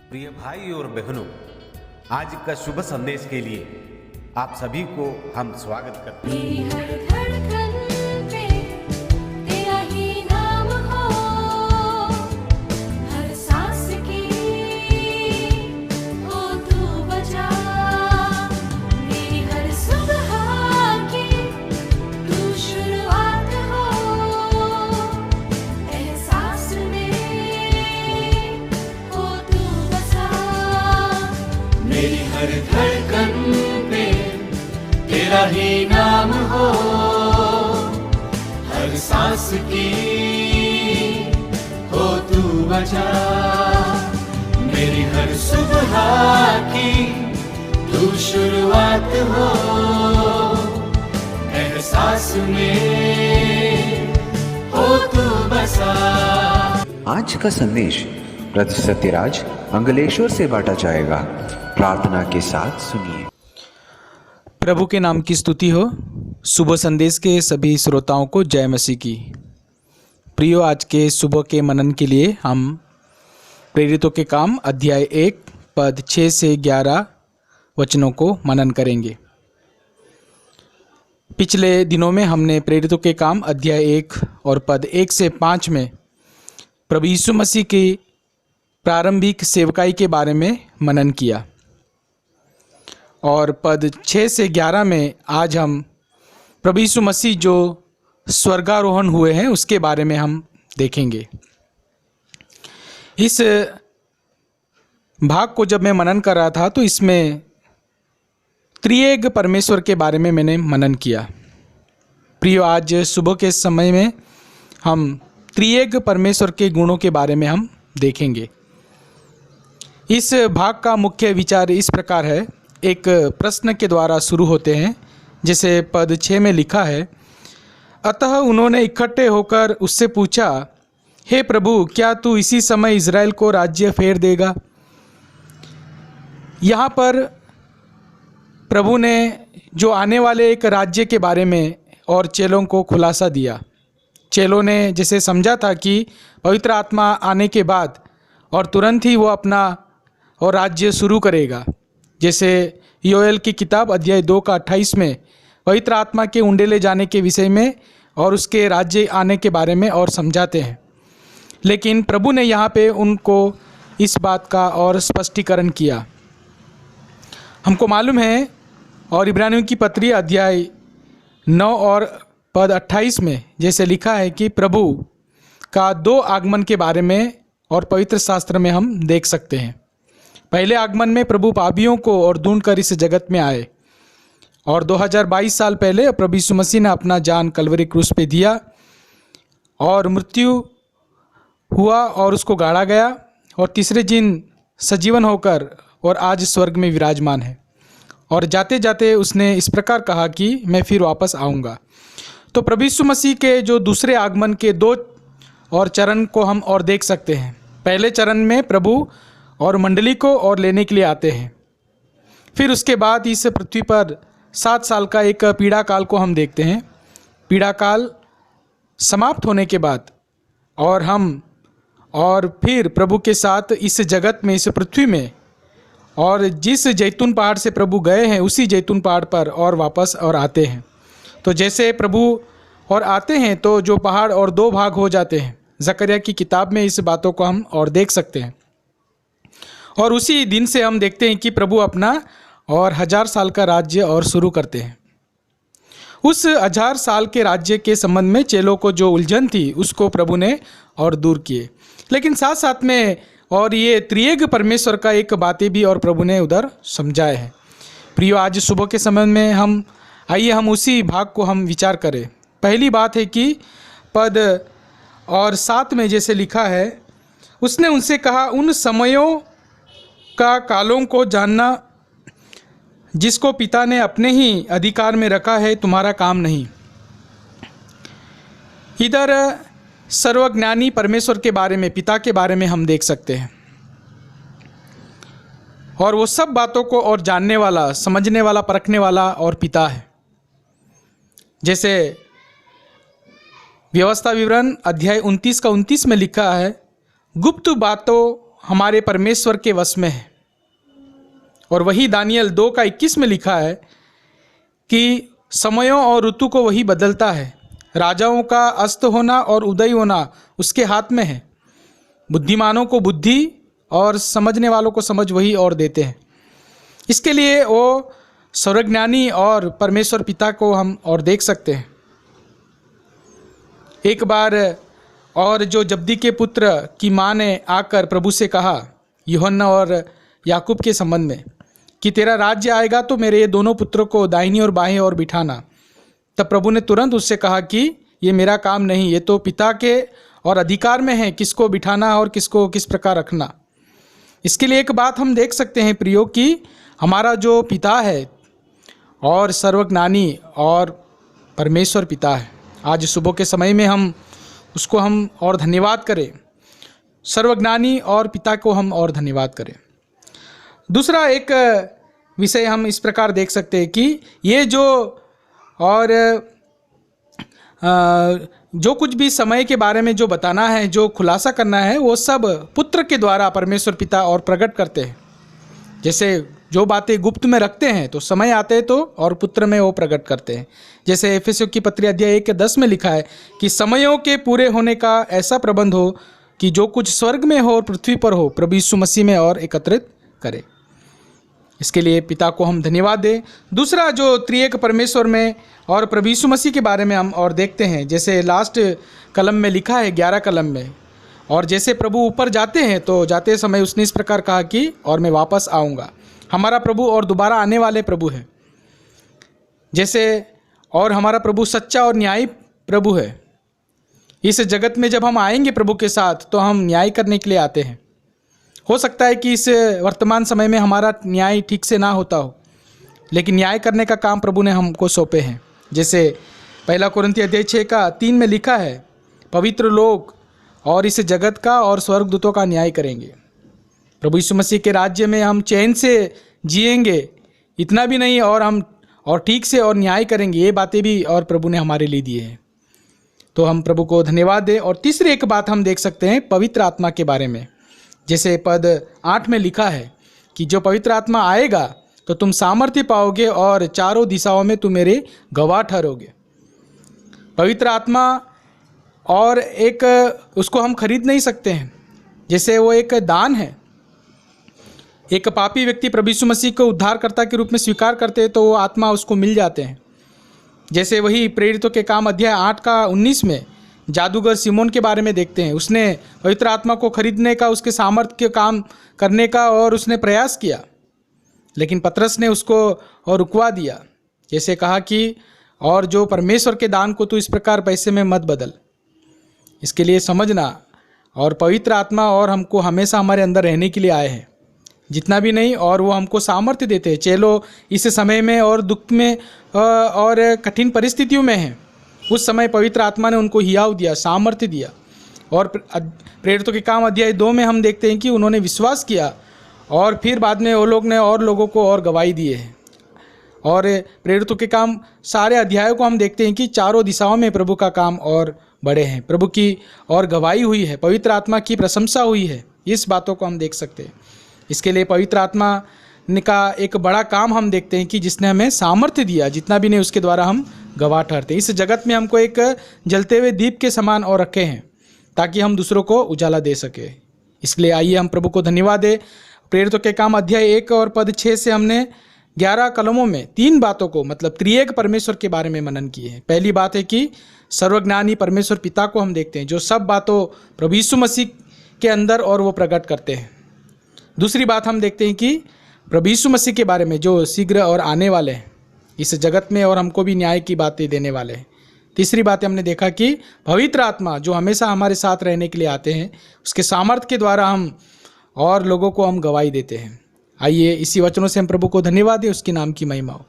प्रिय भाई और बहनों, आज का शुभ संदेश के लिए आप सभी को हम स्वागत करते हैं। मेरी हर धड़कन पे तेरा ही नाम हो, हर सांस की हो तू बचा, मेरी हर सुबह की तू शुरुआत हो, एहसास में हो तू बसा, मेरी हर धड़कन पे तेरा ही नाम हो, हर सांस की हो तू बचा, मेरी हर सुबह की तू शुरुआत हो, एहसास में हो तू बसा। आज का संदेश ब्रदर सत्यराज अंगलेश्वर से बांटा जाएगा। प्रार्थना के साथ सुनिए। प्रभु के नाम की स्तुति हो। सुबह संदेश के सभी श्रोताओं को जय मसीह की। प्रियो, आज के सुबह के मनन के लिए हम प्रेरितों के काम अध्याय 1 पद 6 से 11 वचनों को मनन करेंगे। पिछले दिनों में हमने प्रेरितों के काम अध्याय 1 और पद 1 से 5 में प्रभु यीशु मसीह की प्रारंभिक सेवकाई के बारे में मनन किया और पद 6 से 11 में आज हम प्रभु यीशु मसीह जो स्वर्गारोहण हुए हैं उसके बारे में हम देखेंगे। इस भाग को जब मैं मनन कर रहा था तो इसमें त्रिएक परमेश्वर के बारे में मैंने मनन किया। प्रियो, आज सुबह के समय में हम त्रिएक परमेश्वर के गुणों के बारे में हम देखेंगे। इस भाग का मुख्य विचार इस प्रकार है। एक प्रश्न के द्वारा शुरू होते हैं, जैसे पद 6 में लिखा है, अतः उन्होंने इकट्ठे होकर उससे पूछा, हे प्रभु, क्या तू इसी समय इज़राइल को राज्य फेर देगा? यहाँ पर प्रभु ने जो आने वाले एक राज्य के बारे में और चेलों को खुलासा दिया। चेलों ने जैसे समझा था कि पवित्र आत्मा आने के बाद और तुरंत ही वो अपना और राज्य शुरू करेगा। जैसे योएल की किताब अध्याय 2 का 28 में पवित्र आत्मा के उंडेले जाने के विषय में और उसके राज्य आने के बारे में और समझाते हैं। लेकिन प्रभु ने यहाँ पे उनको इस बात का और स्पष्टीकरण किया। हमको मालूम है और इब्रानियों की पत्री अध्याय 9 और पद 28 में जैसे लिखा है कि प्रभु का 2 आगमन के बारे में और पवित्र शास्त्र में हम देख सकते हैं। पहले आगमन में प्रभु पापियों को और ढूंढकर इस जगत में आए और 2022 साल पहले प्रभु यीशु मसीह ने अपना जान कलवरी क्रूस पे दिया और मृत्यु हुआ और उसको गाड़ा गया और तीसरे दिन सजीवन होकर और आज स्वर्ग में विराजमान है और जाते जाते उसने इस प्रकार कहा कि मैं फिर वापस आऊँगा। तो प्रभु यीशु मसीह के जो दूसरे आगमन के 2 और चरण को हम और देख सकते हैं। पहले चरण में प्रभु और मंडली को और लेने के लिए आते हैं। फिर उसके बाद इस पृथ्वी पर 7 साल का एक पीड़ा काल को हम देखते हैं। पीड़ा काल समाप्त होने के बाद और हम और फिर प्रभु के साथ इस जगत में, इस पृथ्वी में, और जिस जैतून पहाड़ से प्रभु गए हैं उसी जैतून पहाड़ पर और वापस और आते हैं। तो जैसे प्रभु और आते हैं तो जो पहाड़ और 2 भाग हो जाते हैं। जकरिया की किताब में इस बातों को हम और देख सकते हैं। और उसी दिन से हम देखते हैं कि प्रभु अपना और 1000 साल का राज्य और शुरू करते हैं। उस 1000 साल के राज्य के संबंध में चेलों को जो उलझन थी उसको प्रभु ने और दूर किए। लेकिन साथ साथ में और ये त्रिएक परमेश्वर का एक बातें भी और प्रभु ने उधर समझाए हैं। प्रियो, आज सुबह के समय में हम उसी भाग को हम विचार करें। पहली बात है कि पद और 7 में जैसे लिखा है, उसने उनसे कहा, उन समयों का कालों को जानना जिसको पिता ने अपने ही अधिकार में रखा है तुम्हारा काम नहीं। इधर सर्वज्ञानी परमेश्वर के बारे में, पिता के बारे में हम देख सकते हैं और वो सब बातों को और जानने वाला, समझने वाला, परखने वाला और पिता है। जैसे व्यवस्था विवरण अध्याय 29 का 29 में लिखा है, गुप्त बातों हमारे परमेश्वर के वश में है। और वही दानियल 2:21 में लिखा है कि समयों और ऋतु को वही बदलता है, राजाओं का अस्त होना और उदय होना उसके हाथ में है, बुद्धिमानों को बुद्धि और समझने वालों को समझ वही और देते हैं। इसके लिए वो सर्वज्ञानी और परमेश्वर पिता को हम और देख सकते हैं। एक बार और जो जब्दी के पुत्र की माँ ने आकर प्रभु से कहा यूहन्ना और याकूब के संबंध में कि तेरा राज्य आएगा तो मेरे ये दोनों पुत्रों को दाहिनी और बाएं ओर बिठाना, तब प्रभु ने तुरंत उससे कहा कि ये मेरा काम नहीं, ये तो पिता के और अधिकार में है किसको बिठाना और किसको किस प्रकार रखना। इसके लिए एक बात हम देख सकते हैं प्रियो कि हमारा जो पिता है और सर्वज्ञानी और परमेश्वर पिता है, आज सुबह के समय में हम उसको हम और धन्यवाद करें, सर्वज्ञानी और पिता को हम और धन्यवाद करें। दूसरा एक विषय हम इस प्रकार देख सकते हैं कि ये जो और जो कुछ भी समय के बारे में जो बताना है, जो खुलासा करना है, वो सब पुत्र के द्वारा परमेश्वर पिता और प्रकट करते हैं। जैसे जो बातें गुप्त में रखते हैं तो समय आते तो और पुत्र में वो प्रकट करते हैं। जैसे एफेसियों की पत्री अध्याय 1:10 में लिखा है कि समयों के पूरे होने का ऐसा प्रबंध हो कि जो कुछ स्वर्ग में हो और पृथ्वी पर हो प्रभु यीशु मसीह में और एकत्रित करे। इसके लिए पिता को हम धन्यवाद दें। दूसरा जो त्रिएक परमेश्वर में और प्रभु यीशु मसीह के बारे में हम और देखते हैं, जैसे लास्ट कलम में लिखा है 11 कलम में, और जैसे प्रभु ऊपर जाते हैं तो जाते समय उसने इस प्रकार कहा कि और मैं वापस आऊँगा। हमारा प्रभु और दोबारा आने वाले प्रभु है। जैसे और हमारा प्रभु सच्चा और न्यायी प्रभु है। इस जगत में जब हम आएंगे प्रभु के साथ तो हम न्याय करने के लिए आते हैं। हो सकता है कि इस वर्तमान समय में हमारा न्याय ठीक से ना होता हो, लेकिन न्याय करने का काम प्रभु ने हमको सौंपे हैं। जैसे 1 कोरिन्थियों अध्याय 6:3 में लिखा है, पवित्र लोग और इस जगत का और स्वर्गदूतों का न्याय करेंगे। प्रभु यीशु मसीह के राज्य में हम चैन से जिएंगे, इतना भी नहीं, और हम और ठीक से और न्याय करेंगे। ये बातें भी और प्रभु ने हमारे लिए दी है, तो हम प्रभु को धन्यवाद दें। और तीसरी एक बात हम देख सकते हैं पवित्र आत्मा के बारे में। जैसे पद 8 में लिखा है कि जो पवित्र आत्मा आएगा तो तुम सामर्थ्य पाओगे और चारों दिशाओं में तुम मेरे गवाह ठहरोगे। पवित्र आत्मा और एक उसको हम खरीद नहीं सकते हैं, जैसे वो एक दान है। एक पापी व्यक्ति प्रभु यीशु मसीह को उद्धारकर्ता के रूप में स्वीकार करते हैं तो वो आत्मा उसको मिल जाते हैं। जैसे वही प्रेरितों के काम अध्याय 8:19 में जादूगर सिमोन के बारे में देखते हैं। उसने पवित्र आत्मा को खरीदने का, उसके सामर्थ्य के काम करने का और उसने प्रयास किया, लेकिन पतरस ने उसको और रुकवा दिया। जैसे कहा कि और जो परमेश्वर के दान को तू इस प्रकार पैसे में मत बदल। इसके लिए समझना, और पवित्र आत्मा और हमको हमेशा हमारे अंदर रहने के लिए आए हैं, जितना भी नहीं, और वो हमको सामर्थ्य देते हैं। चेलो इस समय में और दुख में और कठिन परिस्थितियों में हैं, उस समय पवित्र आत्मा ने उनको हियाव दिया, सामर्थ्य दिया। और प्रेरितों के काम अध्याय 2 में हम देखते हैं कि उन्होंने विश्वास किया और फिर बाद में वो लोग ने और लोगों को और गवाही दिए हैं। और प्रेरितों के काम सारे अध्यायों को हम देखते हैं कि चारों दिशाओं में प्रभु का काम और बड़े हैं, प्रभु की और गवाही हुई है, पवित्र आत्मा की प्रशंसा हुई है। इस बातों को हम देख सकते हैं। इसके लिए पवित्र आत्मा का एक बड़ा काम हम देखते हैं कि जिसने हमें सामर्थ्य दिया, जितना भी नहीं उसके द्वारा हम गवाह ठहरते हैं। इस जगत में हमको एक जलते हुए दीप के समान और रखे हैं ताकि हम दूसरों को उजाला दे सके। इसलिए आइए हम प्रभु को धन्यवाद दें। प्रेरितों के काम अध्याय 1 और पद 6 से हमने 11 कलमों में 3 बातों को, मतलब त्रिएक परमेश्वर के बारे में मनन किए हैं। पहली बात है कि सर्वज्ञानी परमेश्वर पिता को हम देखते हैं, जो सब बातों प्रभु यीशु मसीह के अंदर और वो प्रकट करते हैं। दूसरी बात हम देखते हैं कि प्रभु यीशु मसीह के बारे में, जो शीघ्र और आने वाले हैं इस जगत में और हमको भी न्याय की बातें देने वाले हैं। तीसरी बात हमने देखा कि पवित्र आत्मा जो हमेशा हमारे साथ रहने के लिए आते हैं, उसके सामर्थ्य के द्वारा हम और लोगों को हम गवाही देते हैं। आइए इसी वचनों से हम प्रभु को धन्यवाद दें, उसके नाम की महिमा हो।